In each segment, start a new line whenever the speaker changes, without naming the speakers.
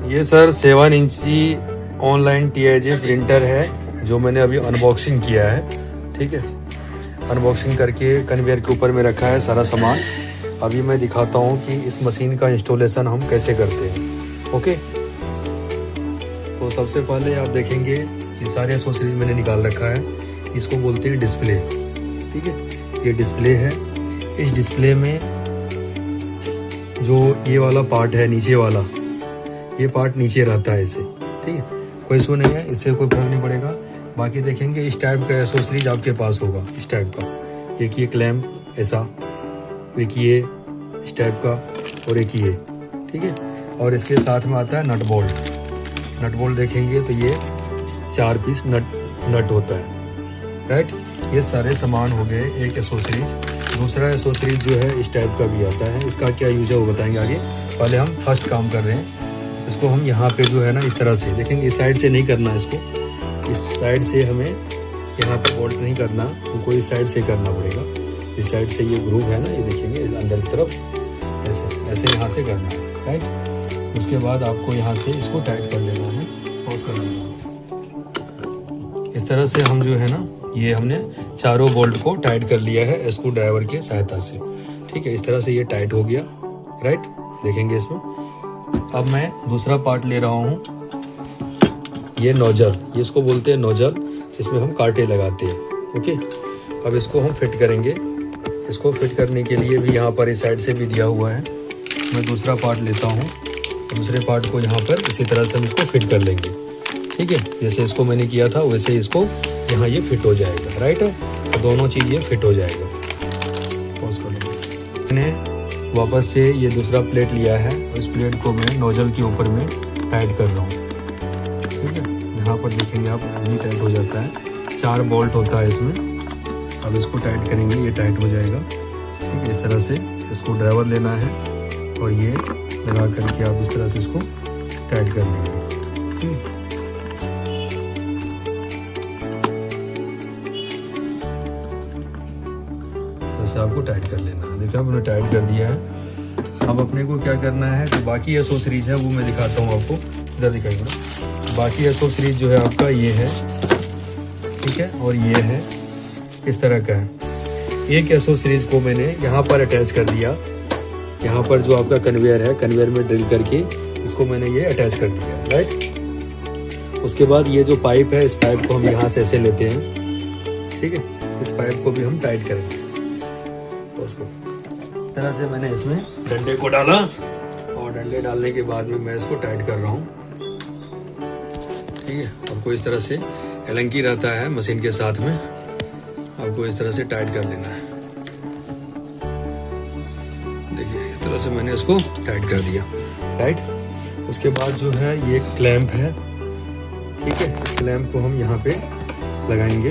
ये सर 7 इंची online TIJ printer है जो मैंने अभी अनबॉक्सिंग किया है। ठीक है, अनबॉक्सिंग करके कन्वेयर के ऊपर में रखा है सारा सामान। अभी मैं दिखाता हूँ कि इस मशीन का इंस्टॉलेशन हम कैसे करते हैं। ओके, तो सबसे पहले आप देखेंगे ये सारे एसोसरीज मैंने निकाल रखा है। इसको बोलते हैं डिस्प्ले। ठीक है, ये डिस्प्ले है। इस डिस्प्ले में जो ये वाला पार्ट है नीचे वाला, ये पार्ट नीचे रहता है इसे। ठीक है, कोई इशू नहीं है, इससे कोई फर्क नहीं पड़ेगा। बाकी देखेंगे इस टाइप का एसोसरीज आपके पास होगा, इस टाइप का। एक ये क्लैम्प ऐसा, एक ये इस टाइप का, और एक ये। ठीक है, और इसके साथ में आता है नट बोल्ट। नट बोल्ट देखेंगे तो ये 4 पीस नट होता है। राइट, ये सारे सामान हो गए एक एसोसरीज। दूसरा एसोसरीज जो है इस टाइप का भी आता है। इसका क्या यूज है वो बताएंगे आगे। पहले हम फर्स्ट काम कर रहे हैं, इसको हम यहाँ पे जो है ना इस तरह से देखेंगे। इस साइड से नहीं करना इसको, इस साइड से हमें यहाँ पे बोल्ट नहीं करना, हमको इस साइड से करना पड़ेगा। इस साइड से ये ग्रूव है ना, ये देखेंगे अंदर की तरफ ऐसे ऐसे यहाँ से करना है। राइट, उसके बाद आपको यहाँ से इसको टाइट कर लेना है, पॉज कर लेना है। इस तरह से हम जो है ना ये हमने चारों बोल्ट को टाइट कर लिया है स्क्रू ड्राइवर की सहायता से। ठीक है, इस तरह से ये टाइट हो गया। राइट, देखेंगे इसमें। अब मैं दूसरा पार्ट ले रहा हूँ, ये नोजल, ये इसको बोलते हैं नोजल, जिसमें हम कांटे लगाते हैं। ओके, अब इसको हम फिट करेंगे। इसको फिट करने के लिए भी यहाँ पर इस साइड से भी दिया हुआ है। मैं दूसरा पार्ट लेता हूँ, दूसरे पार्ट को यहाँ पर इसी तरह से हम इसको फिट कर लेंगे। ठीक है, जैसे इसको मैंने किया था वैसे इसको यहाँ ये फिट हो जाएगा। राइट, तो दोनों चीज़ ये फिट हो जाएगा। पॉज कर लो। मैंने वापस से ये दूसरा प्लेट लिया है, इस प्लेट को मैं नोजल के ऊपर में टाइट कर रहा हूँ। ठीक है, यहाँ पर देखेंगे आप इजीली टाइट हो जाता है। 4 बोल्ट होता है इसमें। अब इसको टाइट करेंगे, ये टाइट हो जाएगा। ठीक है, इस तरह से इसको ड्राइवर लेना है और ये लगा करके आप इस तरह से इसको टाइट कर लेंगे। ठीक है, से आपको टाइट कर लेना है। देखिए आपने टाइट कर दिया है। अब अपने को क्या करना है, तो बाकी एसोसरीज है वो मैं दिखाता हूँ आपको। इधर दिखाइए। बाकी एसोसरीज जो है आपका ये है, ठीक है, और ये है, इस तरह का है। एक एसोसरीज को मैंने यहाँ पर अटैच कर दिया। यहाँ पर जो आपका कन्वेयर है, कन्वेयर में ड्रिल करके इसको मैंने ये अटैच कर दिया। राइट, उसके बाद ये जो पाइप है, इस पाइप को हम यहाँ से ऐसे लेते हैं। ठीक है, इस पाइप को भी हम टाइट करेंगे। उसको तरह से मैंने इसमें डंडे को डाला और डंडे डालने के बाद में मैं इसको टाइट कर रहा हूँ। ठीक है, आपको इस तरह से एलंकी रहता है मशीन के साथ में, आपको इस तरह से टाइट कर लेना है। देखिए इस तरह से मैंने इसको टाइट कर दिया। राइट, उसके बाद जो है ये क्लैंप है। ठीक है, इस क्लैंप को हम यहाँ पे लगाएंगे।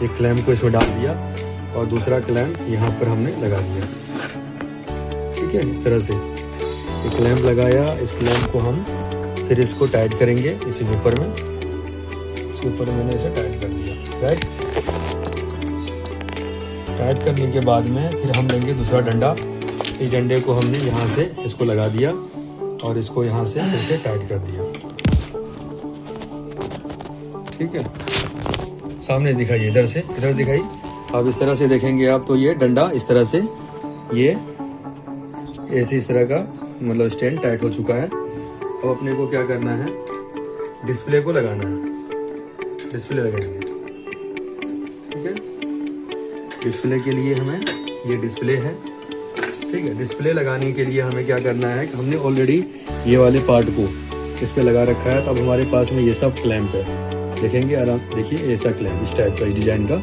एक क्लैंप को इसमें डाल दिया और दूसरा क्लैंप यहाँ पर हमने लगा दिया। ठीक है, इस तरह से एक क्लैंप लगाया। इस क्लैंप को हम फिर इसको टाइट करेंगे इसी ऊपर में। इसके ऊपर मैंने इसे टाइट कर दिया। राइट, टाइट करने के बाद में फिर हम लेंगे दूसरा डंडा। इस डंडे को हमने यहाँ से इसको लगा दिया और इसको यहाँ से फिर से टाइट कर दिया। ठीक है, सामने दिखाइए, इधर से इधर दिखाइए। अब इस तरह से देखेंगे आप तो ये डंडा इस तरह से ये ऐसे इस तरह का मतलब स्टैंड टाइट हो चुका है। अब अपने को क्या करना है, डिस्प्ले को लगाना है। डिस्प्ले लगाएंगे। ठीक है, डिस्प्ले के लिए हमें ये डिस्प्ले है। ठीक है, डिस्प्ले लगाने के लिए हमें क्या करना है कि हमने ऑलरेडी ये वाले पार्ट को इस पे लगा रखा है। तब हमारे पास में ये सब क्लैंप है। देखेंगे आराम, देखिए ऐसा क्लैंप इस टाइप का, इस डिजाइन का।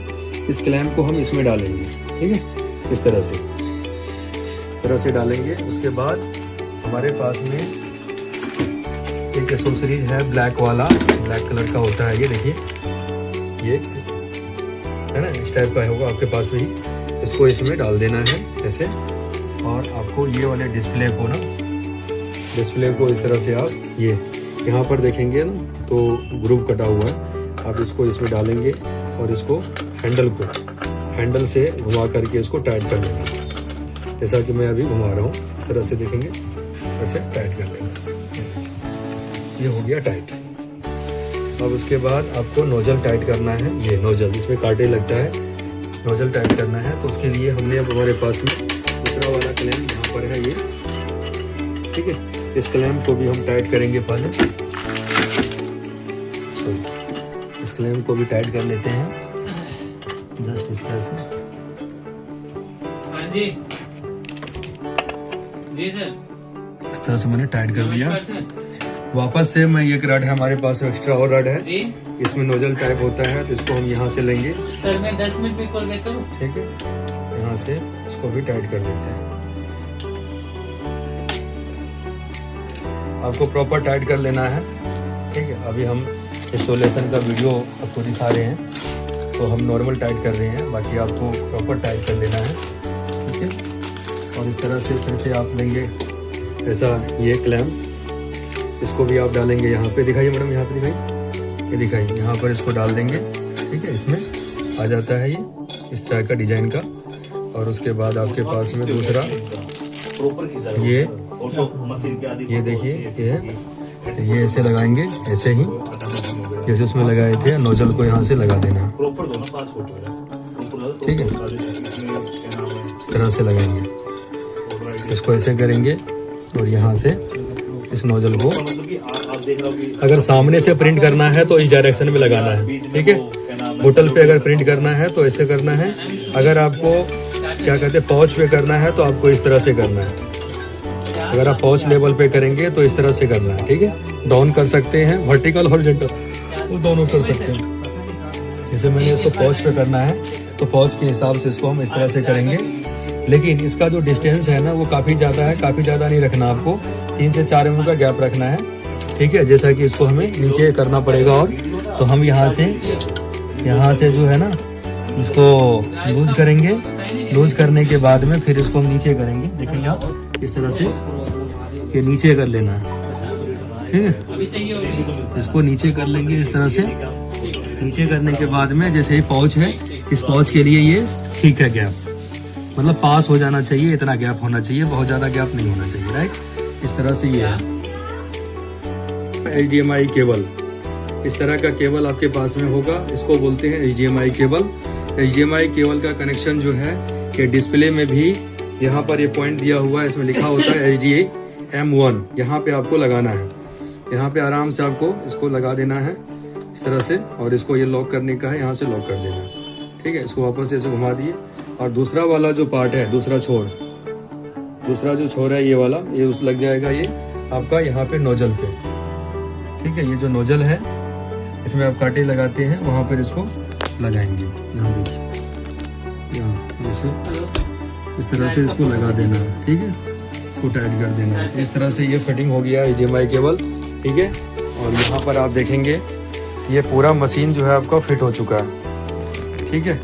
इस क्लैंप को हम इसमें डालेंगे। ठीक है, इस तरह से डालेंगे। उसके बाद हमारे पास में एक एसोसरीज है ब्लैक वाला, ब्लैक कलर का होता है। ये देखिए, ये है ना, इस टाइप का होगा आपके पास में ही। इसको इसमें डाल देना है ऐसे, और आपको ये वाले डिस्प्ले को ना, डिस्प्ले को इस तरह से आप ये यहाँ पर देखेंगे ना तो ग्रूव कटा हुआ है। आप इसको इसमें डालेंगे और इसको हैंडल से घुमा करके इसको टाइट कर लेंगे। जैसा कि मैं अभी घुमा रहा हूँ, इस तरह से देखेंगे, ऐसे टाइट कर लेंगे। ये हो गया टाइट। अब उसके बाद आपको नोजल टाइट करना है। ये नोजल, इसमें कांटे लगता है, नोजल टाइट करना है। तो उसके लिए हमने अब हमारे पास में दूसरा वाला क्लैंप यहाँ पर है ये, ठीक है। इस क्लैंप को भी हम टाइट करेंगे पहले। इस क्लैंप को भी टाइट कर लेते हैं जस्ट इस तरह से।
हाँ जी जी सर,
इस तरह से मैंने टाइट कर दिया। वापस से मैं ये रड है हमारे पास एक्स्ट्रा और रड है
जी,
इसमें नोजल टाइप होता है, तो इसको हम यहाँ से लेंगे।
सर मैं 10 मिनट में कॉल बैक करूँ?
ठीक है, यहाँ से इसको भी टाइट कर देते हैं। आपको प्रॉपर टाइट कर लेना है, ठीक है। अभी हम इंस्टॉलेशन का वीडियो आपको दिखा रहे हैं, तो हम नॉर्मल टाइट कर रहे हैं, बाकी आपको प्रॉपर टाइट कर लेना है, ठीक है। और इस तरह से फिर से आप लेंगे ऐसा ये क्लैंप, इसको भी आप डालेंगे यहाँ पे। दिखाइए मैडम, यहाँ पे दिखाइए, ये दिखाइए, यहाँ पर इसको डाल देंगे, ठीक है। इसमें आ जाता है ये इस तरह का डिजाइन का। और उसके बाद आपके पास में दूसरा ये देखिए, ये ऐसे लगाएंगे, ऐसे ही जैसे उसमें लगाए थे। नोजल को यहाँ से लगा देना, ठीक है। इस तरह से लगाएंगे, इसको ऐसे करेंगे और यहाँ से इस नोजल को, अगर सामने से प्रिंट करना है तो इस डायरेक्शन में लगाना है, ठीक है। बोतल पे अगर प्रिंट करना है तो ऐसे करना है। अगर आपको क्या कहते हैं पाउच पे करना है तो आपको इस तरह से करना है। अगर आप पाउच लेवल पे करेंगे तो इस तरह से करना है, ठीक है। डाउन कर सकते हैं, वर्टिकल हॉरिजॉन्टल वो दोनों कर सकते हैं। जैसे मैंने इसको पाउच पे करना है तो पाउच के हिसाब से इसको हम इस तरह से करेंगे। लेकिन इसका जो डिस्टेंस है ना वो काफ़ी ज़्यादा है, काफ़ी ज़्यादा नहीं रखना आपको, 3 से 4 mm का गैप रखना है, ठीक है। जैसा कि इसको हमें नीचे करना पड़ेगा। और तो हम यहाँ से जो है ना इसको लूज करेंगे। लूज करने के बाद में फिर इसको हम नीचे करेंगे, देखेंगे आप इस तरह से, ये नीचे कर लेना है, ठीक है। इसको नीचे कर लेंगे इस तरह से। नीचे करने के बाद में जैसे ही पाउच है, इस पाउच के लिए ये ठीक है गैप, मतलब पास हो जाना चाहिए, इतना गैप होना चाहिए, बहुत ज़्यादा गैप नहीं होना चाहिए, राइट। इस तरह से ये है। HDMI केबल, इस तरह का केबल आपके पास में होगा, इसको बोलते हैं HDMI केबल। HDMI केबल का कनेक्शन जो है कि डिस्प्ले में भी यहाँ पर ये पॉइंट दिया हुआ है, इसमें लिखा होता है HDMI-M1, यहाँ पे आपको लगाना है। यहाँ पे आराम से आपको इसको लगा देना है इस तरह से, और इसको ये लॉक करने का है, यहाँ से लॉक कर देना है, ठीक है। इसको वापस ऐसे घुमा दिए। और दूसरा वाला जो पार्ट है, दूसरा जो छोर है ये वाला, ये उस लग जाएगा ये आपका यहाँ पे नोजल पे, ठीक है। ये जो नोजल है इसमें आप कांटे लगाते हैं, वहाँ पर इसको लगाएंगे। यहाँ देखिए, यहाँ जैसे इस तरह से इसको लगा देना है, ठीक है। इसको टाइट कर देना है। इस तरह से ये फिटिंग हो गया HDMI केबल, ठीक है। और यहाँ पर आप देखेंगे ये पूरा मशीन जो है आपका फिट हो चुका है, ठीक है।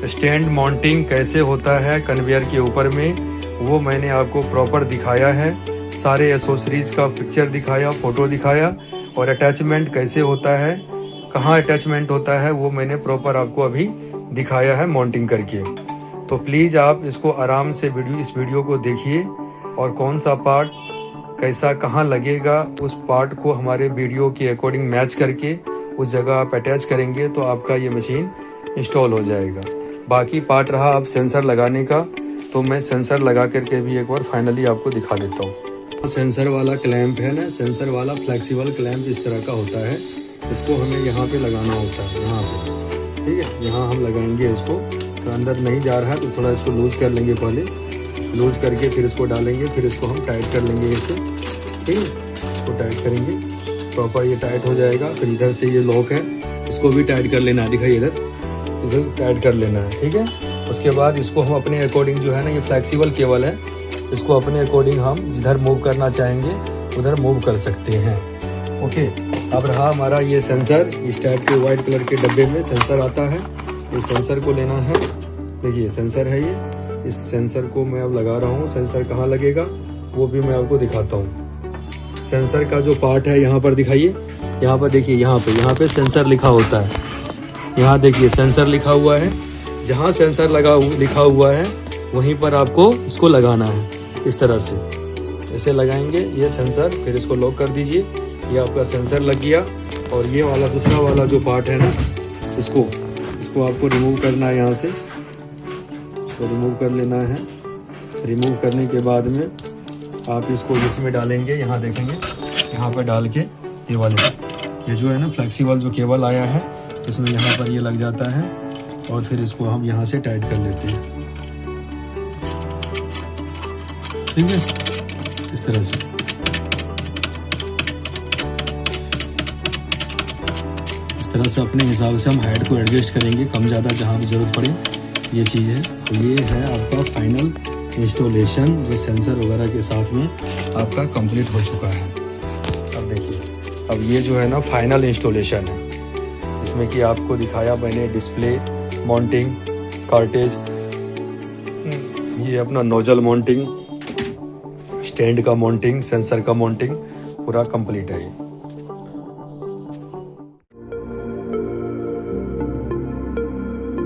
स्टैंड माउंटिंग कैसे होता है कन्वेयर के ऊपर में, वो मैंने आपको प्रॉपर दिखाया है। सारे एसेसरीज का पिक्चर दिखाया, फोटो दिखाया, और अटैचमेंट कैसे होता है, कहाँ अटैचमेंट होता है, वो मैंने प्रॉपर आपको अभी दिखाया है माउंटिंग करके। तो प्लीज़ आप इसको आराम से इस वीडियो को देखिए, और कौन सा पार्ट कैसा कहाँ लगेगा उस पार्ट को हमारे वीडियो के अकॉर्डिंग मैच करके उस जगह आप अटैच करेंगे तो आपका ये मशीन इंस्टॉल हो जाएगा। बाकी पार्ट रहा आप सेंसर लगाने का, तो मैं सेंसर लगा करके भी एक बार फाइनली आपको दिखा देता हूँ। सेंसर वाला क्लैंप है ना, सेंसर वाला फ्लेक्सिबल क्लैंप इस तरह का होता है। इसको हमें यहाँ पे लगाना होता है, यहाँ पे, ठीक है। यहाँ हम लगाएंगे इसको, तो अंदर नहीं जा रहा है तो थोड़ा इसको लूज कर लेंगे, पहले लूज करके फिर इसको डालेंगे, फिर इसको हम टाइट कर लेंगे इसे, ठीक है। इसको टाइट करेंगे प्रॉपर, ये टाइट हो जाएगा। फिर इधर से ये लॉक है, इसको भी टाइट कर लेना है, दिखाइए इधर टाइट कर लेना है, ठीक है। उसके बाद इसको हम अपने अकॉर्डिंग जो है ना, ये फ्लेक्सिबल केबल है, इसको अपने अकॉर्डिंग हम जिधर मूव करना चाहेंगे उधर मूव कर सकते हैं, ओके। अब रहा हमारा ये सेंसर, इस टाइप के वाइट कलर के डब्बे में सेंसर आता है। इस सेंसर को लेना है, देखिए सेंसर है ये, इस सेंसर को मैं अब लगा रहा हूँ। सेंसर कहाँ लगेगा वो भी मैं आपको दिखाता हूँ। सेंसर का जो पार्ट है यहाँ पर दिखाइए, यहाँ पर देखिए, यहाँ पे सेंसर लिखा होता है। यहाँ देखिए सेंसर लिखा हुआ है, जहाँ सेंसर लिखा हुआ है वहीं पर आपको इसको लगाना है। इस तरह से ऐसे लगाएंगे ये सेंसर, फिर इसको लॉक कर दीजिए। ये आपका सेंसर लग गया। और ये वाला दूसरा वाला जो पार्ट है ना, इसको आपको रिमूव करना है। यहाँ से इसको रिमूव कर लेना है। रिमूव करने के बाद में आप इसको इसमें डालेंगे। यहाँ देखेंगे, यहाँ पर डाल के ये जो है ना फ्लेक्सिबल जो केबल आया है, इसमें यहाँ पर ये लग जाता है। और फिर इसको हम यहाँ से टाइट कर लेते हैं। ठीक है, इस तरह से। इस तरह से अपने हिसाब से हम हाइट को एडजस्ट करेंगे, कम ज़्यादा जहाँ भी ज़रूरत पड़े। ये चीज़ है। तो ये है आपका फाइनल इंस्टॉलेशन, जो सेंसर वगैरह के साथ में आपका कंप्लीट हो चुका है। अब देखिए, अब ये जो है ना फाइनल इंस्टॉलेशन है। इसमें कि आपको दिखाया मैंने डिस्प्ले माउंटिंग, कार्टेज, ये अपना नोजल माउंटिंग, स्टैंड का माउंटिंग, सेंसर का माउंटिंग पूरा कंप्लीट है।